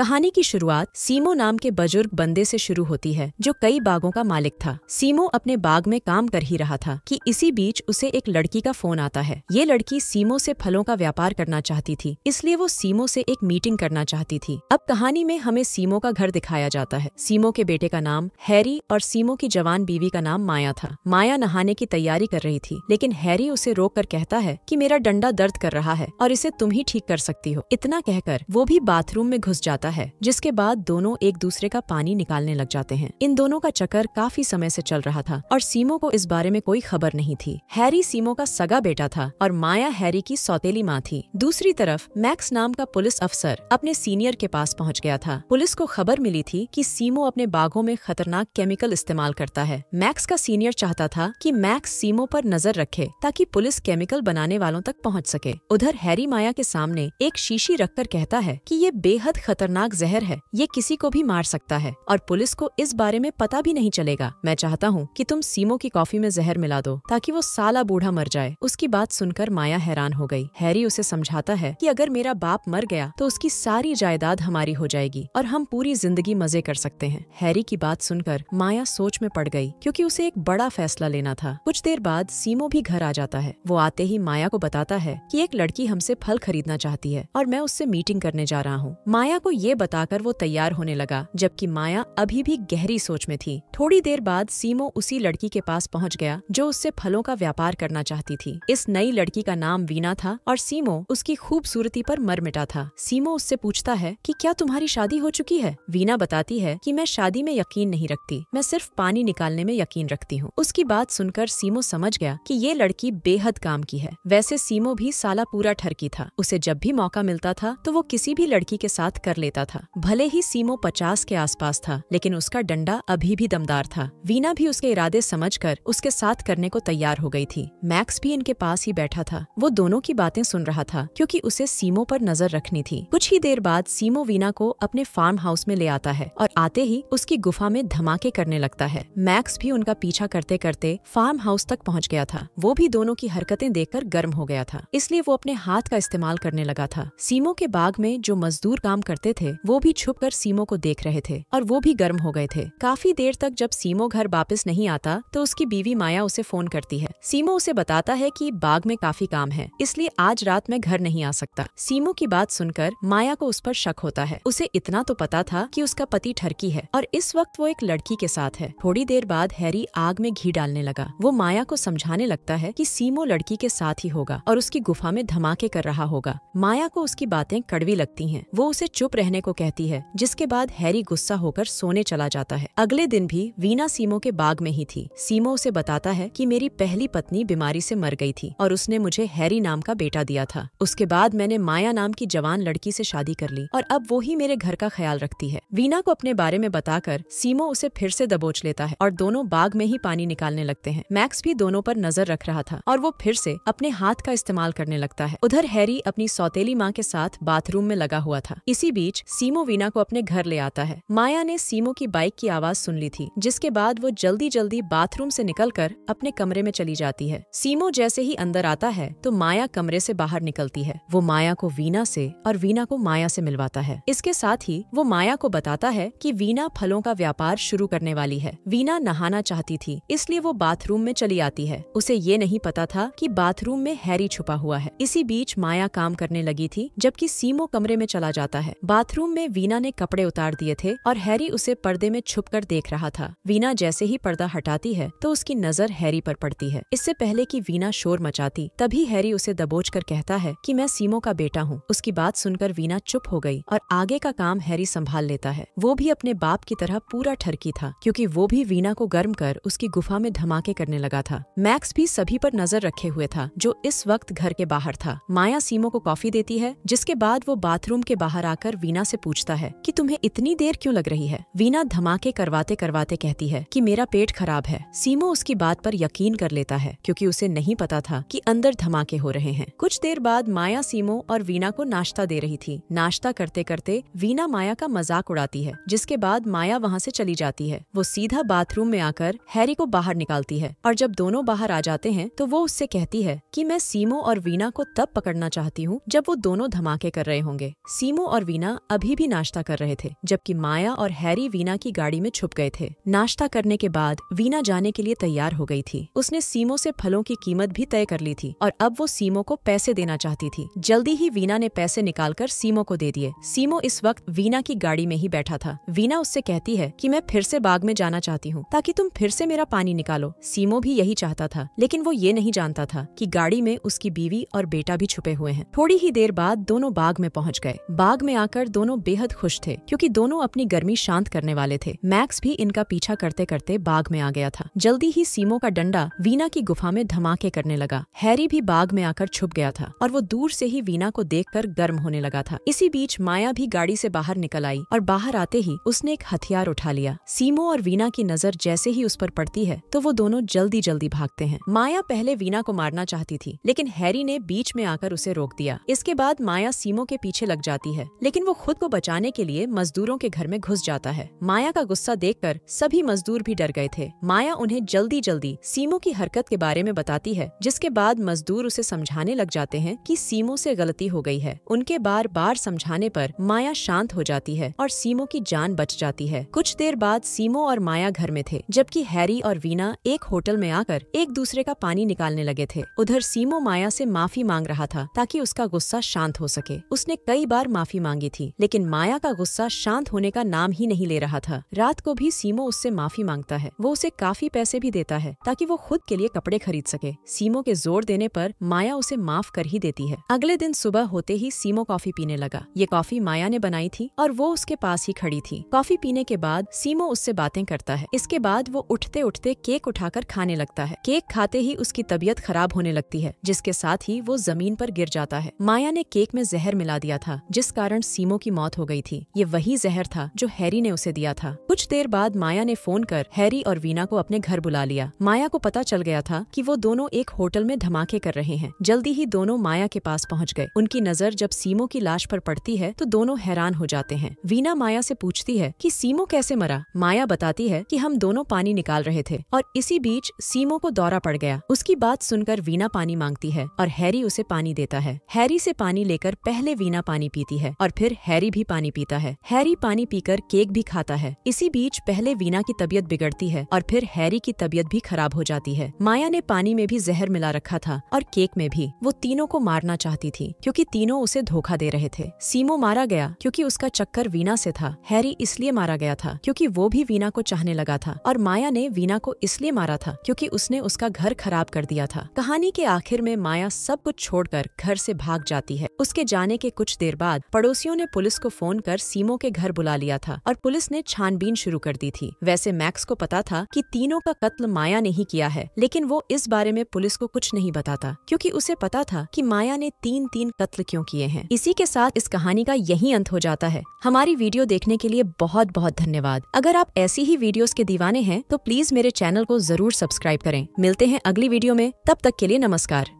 कहानी की शुरुआत सीमो नाम के बुजुर्ग बंदे से शुरू होती है जो कई बागों का मालिक था। सीमो अपने बाग में काम कर ही रहा था कि इसी बीच उसे एक लड़की का फोन आता है। ये लड़की सीमो से फलों का व्यापार करना चाहती थी, इसलिए वो सीमो से एक मीटिंग करना चाहती थी। अब कहानी में हमें सीमो का घर दिखाया जाता है। सीमो के बेटे का नाम हैरी और सीमो की जवान बीवी का नाम माया था। माया नहाने की तैयारी कर रही थी, लेकिन हैरी उसे रोक कर कहता है कि मेरा डंडा दर्द कर रहा है और इसे तुम ही ठीक कर सकती हो। इतना कहकर वो भी बाथरूम में घुस जाता है, जिसके बाद दोनों एक दूसरे का पानी निकालने लग जाते हैं। इन दोनों का चक्कर काफी समय से चल रहा था और सीमो को इस बारे में कोई खबर नहीं थी। हैरी सीमो का सगा बेटा था और माया हैरी की सौतेली माँ थी। दूसरी तरफ मैक्स नाम का पुलिस अफसर अपने सीनियर के पास पहुँच गया था। पुलिस को खबर मिली थी कि सीमो अपने बागों में खतरनाक केमिकल इस्तेमाल करता है। मैक्स का सीनियर चाहता था कि मैक्स सीमो पर नजर रखे ताकि पुलिस केमिकल बनाने वालों तक पहुँच सके। उधर हैरी माया के सामने एक शीशी रखकर कहता है कि ये बेहद खतरनाक जहर है, ये किसी को भी मार सकता है और पुलिस को इस बारे में पता भी नहीं चलेगा। मैं चाहता हूँ कि तुम सीमो की कॉफी में जहर मिला दो ताकि वो साला बूढ़ा मर जाए। उसकी बात सुनकर माया हैरान हो गई। हैरी उसे समझाता है कि अगर मेरा बाप मर गया तो उसकी सारी जायदाद हमारी हो जाएगी और हम पूरी जिंदगी मजे कर सकते हैं। हैरी की बात सुनकर माया सोच में पड़ गई, क्योंकि उसे एक बड़ा फैसला लेना था। कुछ देर बाद सीमो भी घर आ जाता है। वो आते ही माया को बताता है कि एक लड़की हमसे फल खरीदना चाहती है और मैं उससे मीटिंग करने जा रहा हूँ। माया को ये बताकर वो तैयार होने लगा, जबकि माया अभी भी गहरी सोच में थी। थोड़ी देर बाद सीमो उसी लड़की के पास पहुंच गया जो उससे फलों का व्यापार करना चाहती थी। इस नई लड़की का नाम वीना था और सीमो उसकी खूबसूरती पर मर मिटा था। सीमो उससे पूछता है कि क्या तुम्हारी शादी हो चुकी है? वीना बताती है कि मैं शादी में यकीन नहीं रखती, मैं सिर्फ पानी निकालने में यकीन रखती हूँ। उसकी बात सुनकर सीमो समझ गया कि ये लड़की बेहद काम की है। वैसे सीमो भी साला पूरा ठरकी था। उसे जब भी मौका मिलता था तो वो किसी भी लड़की के साथ कर लेता था। भले ही सीमो 50 के आसपास था, लेकिन उसका डंडा अभी भी दमदार था। वीना भी उसके इरादे समझकर उसके साथ करने को तैयार हो गई थी। मैक्स भी इनके पास ही बैठा था। वो दोनों की बातें सुन रहा था, क्योंकि उसे सीमो पर नजर रखनी थी। कुछ ही देर बाद सीमो वीना को अपने फार्म हाउस में ले आता है और आते ही उसकी गुफा में धमाके करने लगता है। मैक्स भी उनका पीछा करते करते फार्म हाउस तक पहुँच गया था। वो भी दोनों की हरकतें देखकर गर्म हो गया था, इसलिए वो अपने हाथ का इस्तेमाल करने लगा था। सीमो के बाग में जो मजदूर काम करते थे वो भी छुपकर सीमो को देख रहे थे और वो भी गर्म हो गए थे। काफी देर तक जब सीमो घर वापस नहीं आता तो उसकी बीवी माया उसे फोन करती है। सीमो उसे बताता है कि बाग में काफी काम है, इसलिए आज रात में घर नहीं आ सकता। सीमो की बात सुनकर माया को उस पर शक होता है। उसे इतना तो पता था कि उसका पति ठरकी है और इस वक्त वो एक लड़की के साथ है। थोड़ी देर बाद हैरी आग में घी डालने लगा। वो माया को समझाने लगता है कि सीमो लड़की के साथ ही होगा और उसकी गुफा में धमाके कर रहा होगा। माया को उसकी बातें कड़वी लगती हैं। वो उसे चुप रहने को कहती है, जिसके बाद हैरी गुस्सा होकर सोने चला जाता है। अगले दिन भी वीना सीमो के बाग में ही थी। सीमो उसे बताता है कि मेरी पहली पत्नी बीमारी से मर गई थी और उसने मुझे हैरी नाम का बेटा दिया था। उसके बाद मैंने माया नाम की जवान लड़की से शादी कर ली और अब वो ही मेरे घर का ख्याल रखती है। वीना को अपने बारे में बताकर सीमो उसे फिर से दबोच लेता है और दोनों बाग में ही पानी निकालने लगते हैं। मैक्स भी दोनों पर नजर रख रहा था और वो फिर से अपने हाथ का इस्तेमाल करने लगता है। उधर हैरी अपनी सौतेली माँ के साथ बाथरूम में लगा हुआ था। इसी बीच सीमो वीना को अपने घर ले आता है। माया ने सीमो की बाइक की आवाज सुन ली थी, जिसके बाद वो जल्दी जल्दी बाथरूम से निकलकर अपने कमरे में चली जाती है। सीमो जैसे ही अंदर आता है तो माया कमरे से बाहर निकलती है। वो माया को वीना से और वीना को माया से मिलवाता है। इसके साथ ही वो माया को बताता है कि वीना फलों का व्यापार शुरू करने वाली है। वीना नहाना चाहती थी, इसलिए वो बाथरूम में चली आती है। उसे ये नहीं पता था कि बाथरूम में हैरी छुपा हुआ है। इसी बीच माया काम करने लगी थी, जबकि सीमो कमरे में चला जाता है। बाथरूम में वीना ने कपड़े उतार दिए थे और हैरी उसे पर्दे में छुपकर देख रहा था। वीना जैसे ही पर्दा हटाती है तो उसकी नजर हैरी पर पड़ती है। इससे पहले कि वीना शोर मचाती, तभी हैरी उसे दबोचकर कहता है कि मैं सीमो का बेटा हूँ। उसकी बात सुनकर वीना चुप हो गई और आगे का काम हैरी संभाल लेता है। वो भी अपने बाप की तरह पूरा ठरकी था, क्योंकि वो भी वीना को गर्म कर उसकी गुफा में धमाके करने लगा था। मैक्स भी सभी पर नजर रखे हुए था, जो इस वक्त घर के बाहर था। माया सीमो को कॉफी देती है, जिसके बाद वो बाथरूम के बाहर आकर वीना से पूछता है कि तुम्हें इतनी देर क्यों लग रही है? वीना धमाके करवाते करवाते कहती है कि मेरा पेट खराब है। सीमो उसकी बात पर यकीन कर लेता है, क्योंकि उसे नहीं पता था कि अंदर धमाके हो रहे हैं। कुछ देर बाद माया सीमो और वीना को नाश्ता दे रही थी। नाश्ता करते करते वीना माया का मजाक उड़ाती है, जिसके बाद माया वहाँ से चली जाती है। वो सीधा बाथरूम में आकर हैरी को बाहर निकालती है और जब दोनों बाहर आ जाते हैं तो वो उससे कहती है कि मैं सीमो और वीना को तब पकड़ना चाहती हूँ जब वो दोनों धमाके कर रहे होंगे। सीमो और वीना अभी भी नाश्ता कर रहे थे, जबकि माया और हैरी वीना की गाड़ी में छुप गए थे। नाश्ता करने के बाद वीना जाने के लिए तैयार हो गई थी। उसने सीमो से फलों की कीमत भी तय कर ली थी और अब वो सीमो को पैसे देना चाहती थी। जल्दी ही वीना ने पैसे निकालकर सीमो को दे दिए। सीमो इस वक्त वीना की गाड़ी में ही बैठा था। वीना उससे कहती है कि मैं फिर से बाग में जाना चाहती हूँ ताकि तुम फिर से मेरा पानी निकालो। सीमो भी यही चाहता था, लेकिन वो ये नहीं जानता था कि गाड़ी में उसकी बीवी और बेटा भी छुपे हुए हैं। थोड़ी ही देर बाद दोनों बाग में पहुँच गए। बाग में आकर दोनों बेहद खुश थे क्योंकि दोनों अपनी गर्मी शांत करने वाले थे। मैक्स भी इनका पीछा करते करते बाग में आ गया था। जल्दी ही सीमो का डंडा वीना की गुफा में धमाके करने लगा। हैरी भी बाग में आकर छुप गया था और वो दूर से ही वीना को देखकर गर्म होने लगा था। इसी बीच माया भी गाड़ी से बाहर निकल आई और बाहर आते ही उसने एक हथियार उठा लिया। सीमो और वीना की नजर जैसे ही उस पर पड़ती है तो वो दोनों जल्दी जल्दी भागते हैं। माया पहले वीना को मारना चाहती थी, लेकिन हैरी ने बीच में आकर उसे रोक दिया। इसके बाद माया सीमो के पीछे लग जाती है, लेकिन वो खुद को बचाने के लिए मजदूरों के घर में घुस जाता है। माया का गुस्सा देखकर सभी मजदूर भी डर गए थे। माया उन्हें जल्दी जल्दी सीमो की हरकत के बारे में बताती है, जिसके बाद मजदूर उसे समझाने लग जाते हैं कि सीमो से गलती हो गई है। उनके बार बार समझाने पर माया शांत हो जाती है और सीमो की जान बच जाती है। कुछ देर बाद सीमो और माया घर में थे, जबकि हैरी और वीना एक होटल में आकर एक दूसरे का पानी निकालने लगे थे। उधर सीमो माया से माफी मांग रहा था ताकि उसका गुस्सा शांत हो सके। उसने कई बार माफी मांगी थी, लेकिन माया का गुस्सा शांत होने का नाम ही नहीं ले रहा था। रात को भी सीमो उससे माफी मांगता है। वो उसे काफी पैसे भी देता है ताकि वो खुद के लिए कपड़े खरीद सके। सीमो के जोर देने पर माया उसे माफ कर ही देती है। अगले दिन सुबह होते ही सीमो कॉफी पीने लगा। ये कॉफी माया ने बनाई थी और वो उसके पास ही खड़ी थी। कॉफी पीने के बाद सीमो उससे बातें करता है। इसके बाद वो उठते उठते केक उठाकर खाने लगता है। केक खाते ही उसकी तबीयत खराब होने लगती है, जिसके साथ ही वो जमीन पर गिर जाता है। माया ने केक में जहर मिला दिया था, जिस कारण सीमो की मौत हो गई थी। ये वही जहर था जो हैरी ने उसे दिया था। कुछ देर बाद माया ने फोन कर हैरी और वीना को अपने घर बुला लिया। माया को पता चल गया था कि वो दोनों एक होटल में धमाके कर रहे हैं। जल्दी ही दोनों माया के पास पहुंच गए। उनकी नजर जब सीमो की लाश पर पड़ती है तो दोनों हैरान हो जाते हैं। वीना माया से पूछती है कि सीमो कैसे मरा। माया बताती है कि हम दोनों पानी निकाल रहे थे और इसी बीच सीमो को दौरा पड़ गया। उसकी बात सुनकर वीना पानी मांगती है और हैरी उसे पानी देता है। हैरी से पानी लेकर पहले वीना पानी पीती है और फिर हैरी भी पानी पीता है। हैरी पानी पीकर केक भी खाता है। इसी बीच पहले वीना की तबीयत बिगड़ती है और फिर हैरी की तबीयत भी खराब हो जाती है। माया ने पानी में भी जहर मिला रखा था और केक में भी। वो तीनों को मारना चाहती थी क्योंकि तीनों उसे धोखा दे रहे थे। सीमो मारा गया क्योंकि उसका चक्कर वीना से था। हैरी इसलिए मारा गया था क्योंकि वो भी वीना को चाहने लगा था और माया ने वीना को इसलिए मारा था क्योंकि उसने उसका घर खराब कर दिया था। कहानी के आखिर में माया सब कुछ छोड़कर घर से भाग जाती है। उसके जाने के कुछ देर बाद पड़ोसियों ने पुलिस को फोन कर सीमो के घर बुला लिया था और पुलिस ने छानबीन शुरू कर दी थी। वैसे मैक्स को पता था कि तीनों का कत्ल माया ने ही किया है, लेकिन वो इस बारे में पुलिस को कुछ नहीं बताता क्योंकि उसे पता था कि माया ने तीन कत्ल क्यों किए हैं। इसी के साथ इस कहानी का यही अंत हो जाता है। हमारी वीडियो देखने के लिए बहुत बहुत धन्यवाद। अगर आप ऐसी ही वीडियोस के दीवाने हैं तो प्लीज मेरे चैनल को जरूर सब्सक्राइब करें। मिलते हैं अगली वीडियो में, तब तक के लिए नमस्कार।